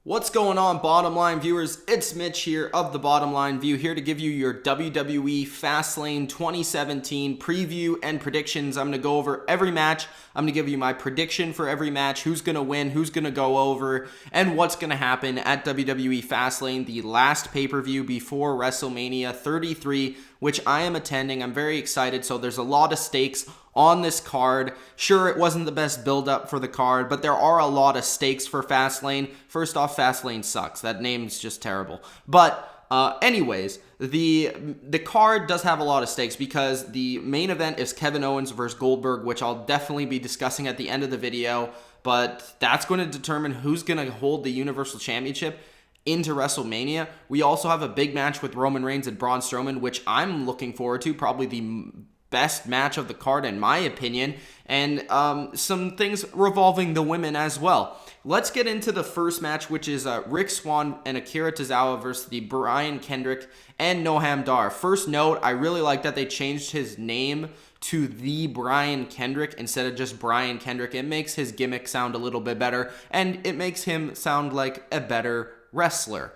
What's going on, bottom line viewers? It's Mitch here of the Bottom Line View, here to give you your WWE Fast Lane 2017 preview and predictions. I'm going to go over every match. I'm going to give you my prediction for every match, who's going to win, who's going to go over, and what's going to happen at WWE Fast Lane, the last pay-per-view before WrestleMania 33, which I am attending. I'm very excited, so there's a lot of stakes on this card. Sure, it wasn't the best build-up for the card, but there are a lot of stakes for Fastlane. First off, Fastlane sucks. That name's just terrible. But anyways, the card does have a lot of stakes because the main event is Kevin Owens versus Goldberg, which I'll definitely be discussing at the end of the video. But that's going to determine who's going to hold the Universal Championship into WrestleMania. We also have a big match with Roman Reigns and Braun Strowman, which I'm looking forward to. Probably the best match of the card in my opinion, and some things revolving the women as well. Let's get into the first match, which is Rick Swann and Akira Tozawa versus the Brian Kendrick and Noam Dar. First note, I really like that they changed his name to the Brian Kendrick instead of just Brian Kendrick. It makes his gimmick sound a little bit better, and it makes him sound like a better wrestler.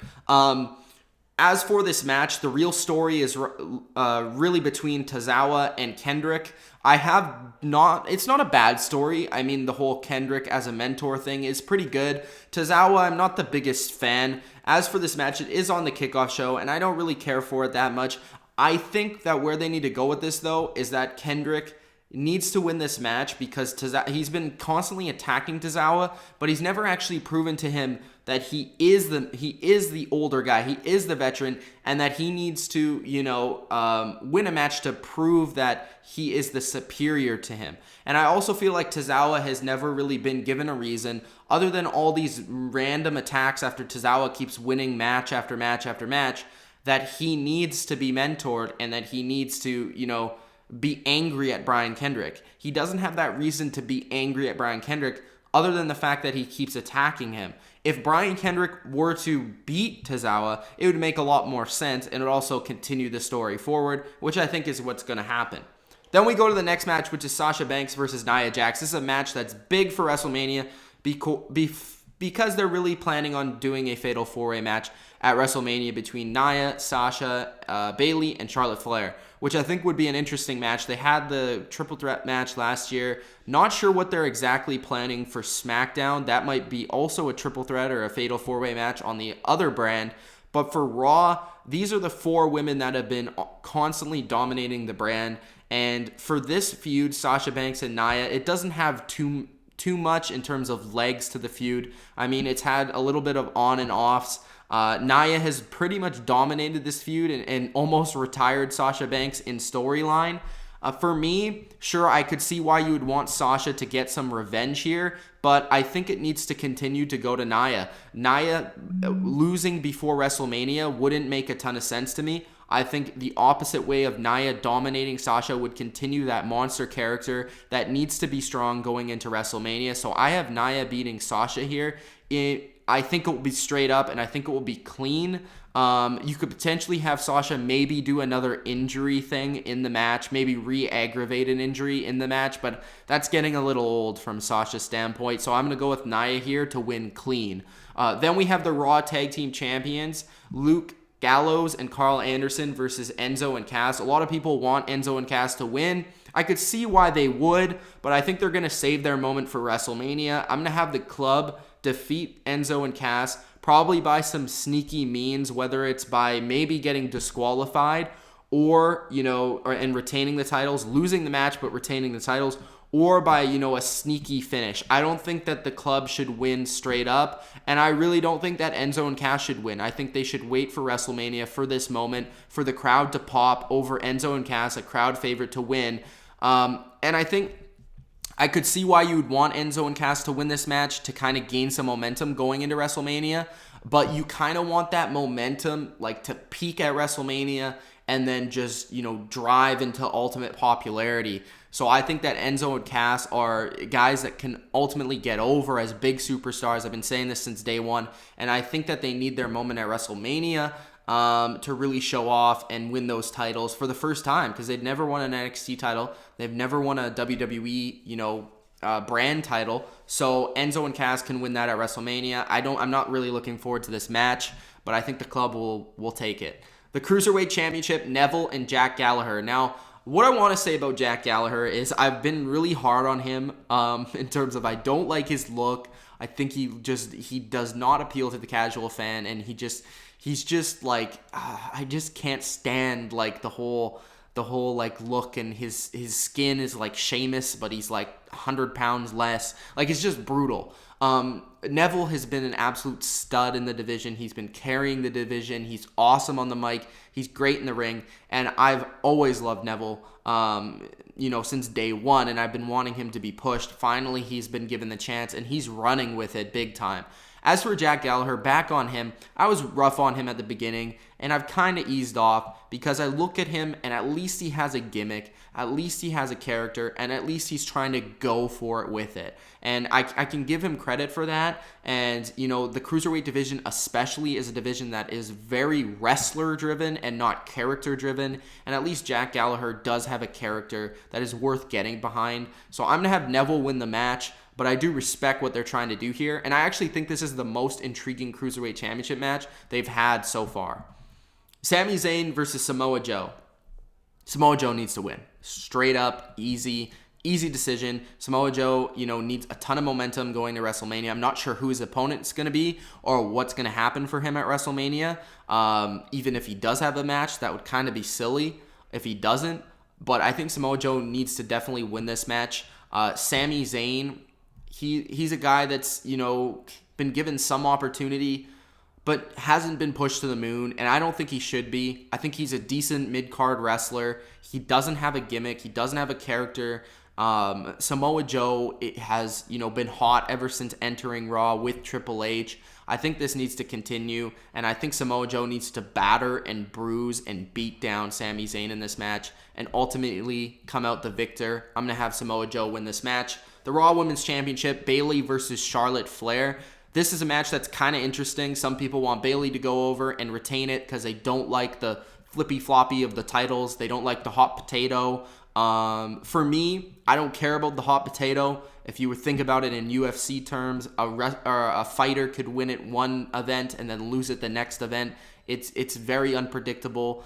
As for this match, the real story is really between Tozawa and Kendrick. It's not a bad story. I mean, the whole Kendrick as a mentor thing is pretty good. Tozawa, I'm not the biggest fan. As for this match, it is on the kickoff show, and I don't really care for it that much. I think that where they need to go with this, though, is that Kendrick needs to win this match because he's been constantly attacking Tozawa, but he's never actually proven to him that he is the older guy, he is the veteran, and that he needs to, win a match to prove that he is the superior to him. And I also feel like Tozawa has never really been given a reason, other than all these random attacks after Tozawa keeps winning match after match after match, that he needs to be mentored and that he needs to, be angry at Brian Kendrick. He doesn't have that reason to be angry at Brian Kendrick other than the fact that he keeps attacking him. If Brian Kendrick were to beat Tozawa, it would make a lot more sense, and it would also continue the story forward, which I think is what's going to happen. Then we go to the next match, which is Sasha Banks versus Nia Jax. This is a match that's big for WrestleMania because they're really planning on doing a fatal four-way match at WrestleMania between Nia, Sasha, Bayley, and Charlotte Flair, which I think would be an interesting match. They had the triple threat match last year. Not sure what they're exactly planning for SmackDown. That might be also a triple threat or a fatal four-way match on the other brand. But for Raw, these are the four women that have been constantly dominating the brand. And for this feud, Sasha Banks and Nia, it doesn't have too much in terms of legs to the feud. I mean, it's had a little bit of on and offs. Nia has pretty much dominated this feud and almost retired Sasha Banks in storyline. For me, sure, I could see why you would want Sasha to get some revenge here, but I think it needs to continue to go to Nia. Nia losing before WrestleMania wouldn't make a ton of sense to me. I think the opposite way of Nia dominating Sasha would continue that monster character that needs to be strong going into WrestleMania. So I have Nia beating Sasha here. I think it will be straight up, and I think it will be clean. You could potentially have Sasha maybe do another injury thing in the match, maybe re-aggravate an injury in the match, but that's getting a little old from Sasha's standpoint, so I'm going to go with Nia here to win clean. Then we have the Raw Tag Team Champions, Luke Gallows and Carl Anderson versus Enzo and Cass. A lot of people want Enzo and Cass to win. I could see why they would, but I think they're going to save their moment for WrestleMania. I'm going to have the club defeat Enzo and Cass, probably by some sneaky means, whether it's by maybe getting disqualified or retaining the titles, losing the match but retaining the titles, or by, a sneaky finish. I don't think that the club should win straight up, and I really don't think that Enzo and Cass should win. I think they should wait for WrestleMania for this moment, for the crowd to pop over Enzo and Cass, a crowd favorite to win. And I think I could see why you would want Enzo and Cass to win this match to kind of gain some momentum going into WrestleMania, but you kind of want that momentum to peak at WrestleMania and then just, drive into ultimate popularity. So I think that Enzo and Cass are guys that can ultimately get over as big superstars. I've been saying this since day one, and I think that they need their moment at WrestleMania to really show off and win those titles for the first time, because they've never won an NXT title. They've never won a WWE, brand title. So Enzo and Cass can win that at WrestleMania. I'm not really looking forward to this match, but I think the club will take it. The Cruiserweight Championship, Neville and Jack Gallagher. Now, what I want to say about Jack Gallagher is I've been really hard on him in terms of I don't like his look. I think he does not appeal to the casual fan, and he's just like I just can't stand like the whole like look, and his skin is like Sheamus, but he's like 100 pounds less. Like, it's just brutal. Neville has been an absolute stud in the division. He's been carrying the division. He's awesome on the mic. He's great in the ring. And I've always loved Neville, since day one. And I've been wanting him to be pushed. Finally, he's been given the chance, and he's running with it big time. As for Jack Gallagher, back on him, I was rough on him at the beginning, and I've kind of eased off because I look at him and at least he has a gimmick, at least he has a character, and at least he's trying to go for it with it. And I can give him credit for that. And, the Cruiserweight division especially is a division that is very wrestler-driven and not character-driven. And at least Jack Gallagher does have a character that is worth getting behind. So I'm going to have Neville win the match, but I do respect what they're trying to do here. And I actually think this is the most intriguing Cruiserweight Championship match they've had so far. Sami Zayn versus Samoa Joe. Samoa Joe needs to win. Straight up, easy decision. Samoa Joe, needs a ton of momentum going to WrestleMania. I'm not sure who his opponent's going to be or what's going to happen for him at WrestleMania. Even if he does have a match, that would kind of be silly if he doesn't. But I think Samoa Joe needs to definitely win this match. Sami Zayn, he's a guy that's, been given some opportunity, but hasn't been pushed to the moon, and I don't think he should be. I think he's a decent mid-card wrestler. He doesn't have a gimmick. He doesn't have a character. Samoa Joe has, been hot ever since entering Raw with Triple H. I think this needs to continue, and I think Samoa Joe needs to batter and bruise and beat down Sami Zayn in this match and ultimately come out the victor. I'm going to have Samoa Joe win this match. The Raw Women's Championship, Bayley versus Charlotte Flair. This is a match that's kind of interesting. Some people want Bayley to go over and retain it because they don't like the flippy-floppy of the titles. They don't like the hot potato. For me, I don't care about the hot potato. If you would think about it in UFC terms, a fighter could win at one event and then lose at the next event. It's very unpredictable.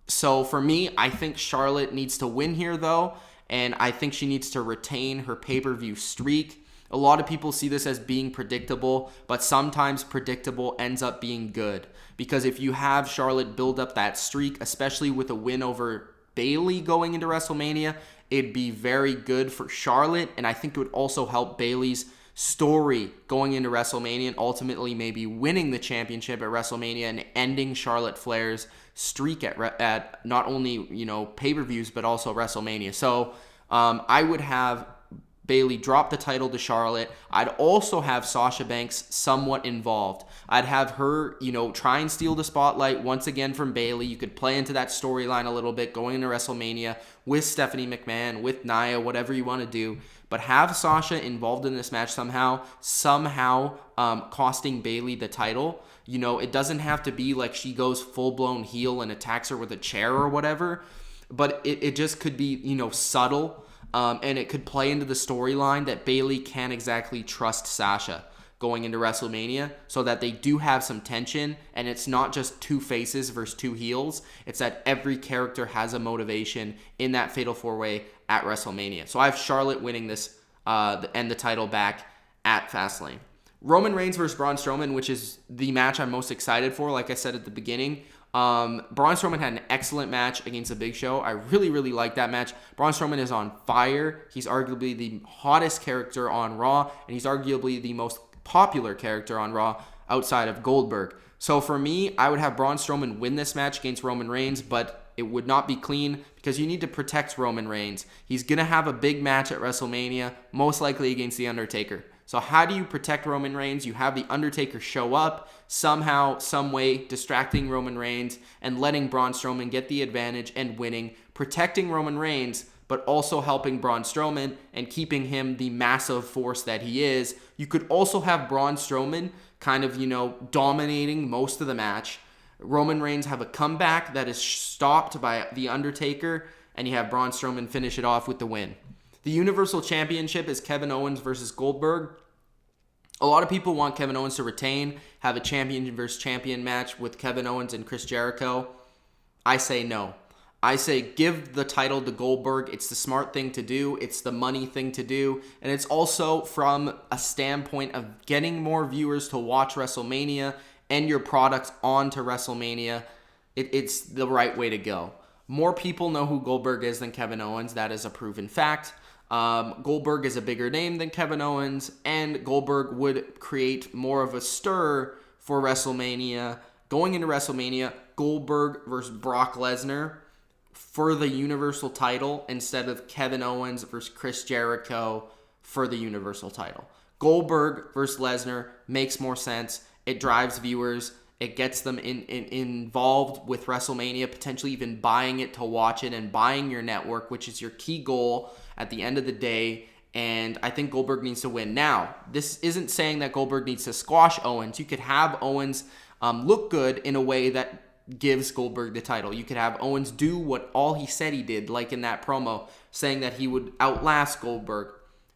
So for me, I think Charlotte needs to win here, though, and I think she needs to retain her pay-per-view streak. A lot of people see this as being predictable, but sometimes predictable ends up being good. Because if you have Charlotte build up that streak, especially with a win over Bayley going into WrestleMania, it'd be very good for Charlotte, and I think it would also help Bayley's story going into WrestleMania and ultimately maybe winning the championship at WrestleMania and ending Charlotte Flair's streak at not only, pay-per-views, but also WrestleMania. So I would have Bayley drop the title to Charlotte. I'd also have Sasha Banks somewhat involved. I'd have her, try and steal the spotlight once again from Bayley. You could play into that storyline a little bit going into WrestleMania with Stephanie McMahon, with Nia, whatever you want to do. But have Sasha involved in this match somehow costing Bayley the title. It doesn't have to be like she goes full-blown heel and attacks her with a chair or whatever. But it just could be, subtle. And it could play into the storyline that Bayley can't exactly trust Sasha going into WrestleMania, so that they do have some tension, and it's not just two faces versus two heels. It's that every character has a motivation in that Fatal 4-Way at WrestleMania. So I have Charlotte winning this and the title back at Fastlane. Roman Reigns versus Braun Strowman, which is the match I'm most excited for, like I said at the beginning. Braun Strowman had an excellent match against the Big Show. I really, really like that match. Braun Strowman is on fire. He's arguably the hottest character on Raw, and he's arguably the most popular character on Raw outside of Goldberg. So for me, I would have Braun Strowman win this match against Roman Reigns, but it would not be clean because you need to protect Roman Reigns. He's going to have a big match at WrestleMania, most likely against The Undertaker. So how do you protect Roman Reigns? You have The Undertaker show up somehow, some way, distracting Roman Reigns and letting Braun Strowman get the advantage and winning, protecting Roman Reigns, but also helping Braun Strowman and keeping him the massive force that he is. You could also have Braun Strowman kind of, dominating most of the match. Roman Reigns have a comeback that is stopped by The Undertaker, and you have Braun Strowman finish it off with the win. The Universal Championship is Kevin Owens versus Goldberg. A lot of people want Kevin Owens to retain, have a champion versus champion match with Kevin Owens and Chris Jericho. I say no. I say give the title to Goldberg. It's the smart thing to do. It's the money thing to do. And it's also from a standpoint of getting more viewers to watch WrestleMania and your product onto WrestleMania. It's the right way to go. More people know who Goldberg is than Kevin Owens. That is a proven fact. Goldberg is a bigger name than Kevin Owens, and Goldberg would create more of a stir for WrestleMania. Going into WrestleMania, Goldberg versus Brock Lesnar for the Universal title instead of Kevin Owens versus Chris Jericho for the Universal title. Goldberg versus Lesnar makes more sense. It drives viewers. It gets them involved with WrestleMania, potentially even buying it to watch it and buying your network, which is your key goal at the end of the day. And I think Goldberg needs to win. Now, this isn't saying that Goldberg needs to squash Owens. You could have Owens look good in a way that gives Goldberg the title. You could have Owens do what all he said he did, like in that promo, saying that he would outlast Goldberg,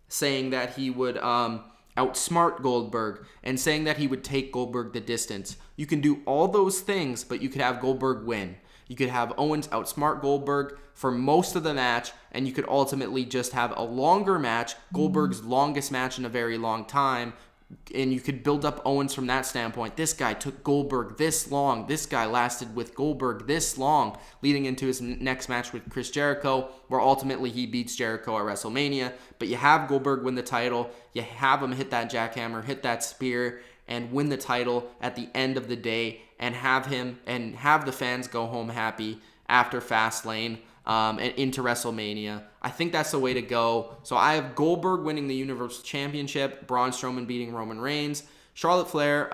saying that he would outsmart Goldberg, and saying that he would take Goldberg the distance. You can do all those things, but you could have Goldberg win. You could have Owens outsmart Goldberg for most of the match, and you could ultimately just have a longer match, Goldberg's longest match in a very long time, and you could build up Owens from that standpoint. This guy took Goldberg this long. This guy lasted with Goldberg this long, leading into his next match with Chris Jericho, where ultimately he beats Jericho at WrestleMania. But you have Goldberg win the title. You have him hit that jackhammer, hit that spear, and win the title at the end of the day, and have the fans go home happy after Fast Lane and into WrestleMania. I think that's the way to go. So I have Goldberg winning the Universal Championship, Braun Strowman beating Roman Reigns, Charlotte Flair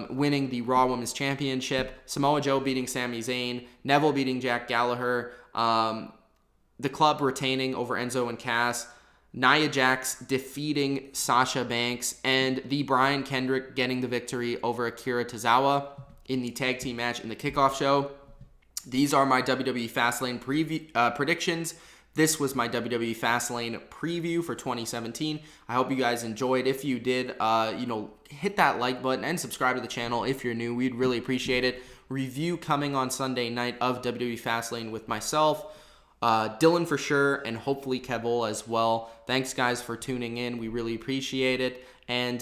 winning the Raw Women's Championship, Samoa Joe beating Sami Zayn, Neville beating Jack Gallagher, the club retaining over Enzo and Cass, Nia Jax defeating Sasha Banks, and the Brian Kendrick getting the victory over Akira Tozawa in the tag team match in the kickoff show. These are my WWE Fast Lane predictions. This was my WWE Fast Lane preview for 2017. I hope you guys enjoyed. If you did, hit that like button and subscribe to the channel if you're new. We'd really appreciate it. Review coming on Sunday night of WWE Fast Lane with myself, Dylan for sure, and hopefully Kevol as well. Thanks, guys, for tuning in. We really appreciate it. And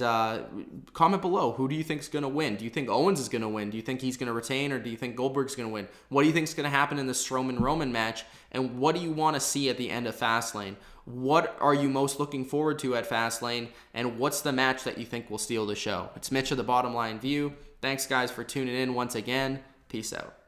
comment below, who do you think is going to win? Do you think Owens is going to win? Do you think he's going to retain, or do you think Goldberg's going to win? What do you think is going to happen in the Strowman-Roman match? And what do you want to see at the end of Fastlane? What are you most looking forward to at Fastlane? And what's the match that you think will steal the show? It's Mitch of the Bottom Line View. Thanks, guys, for tuning in once again. Peace out.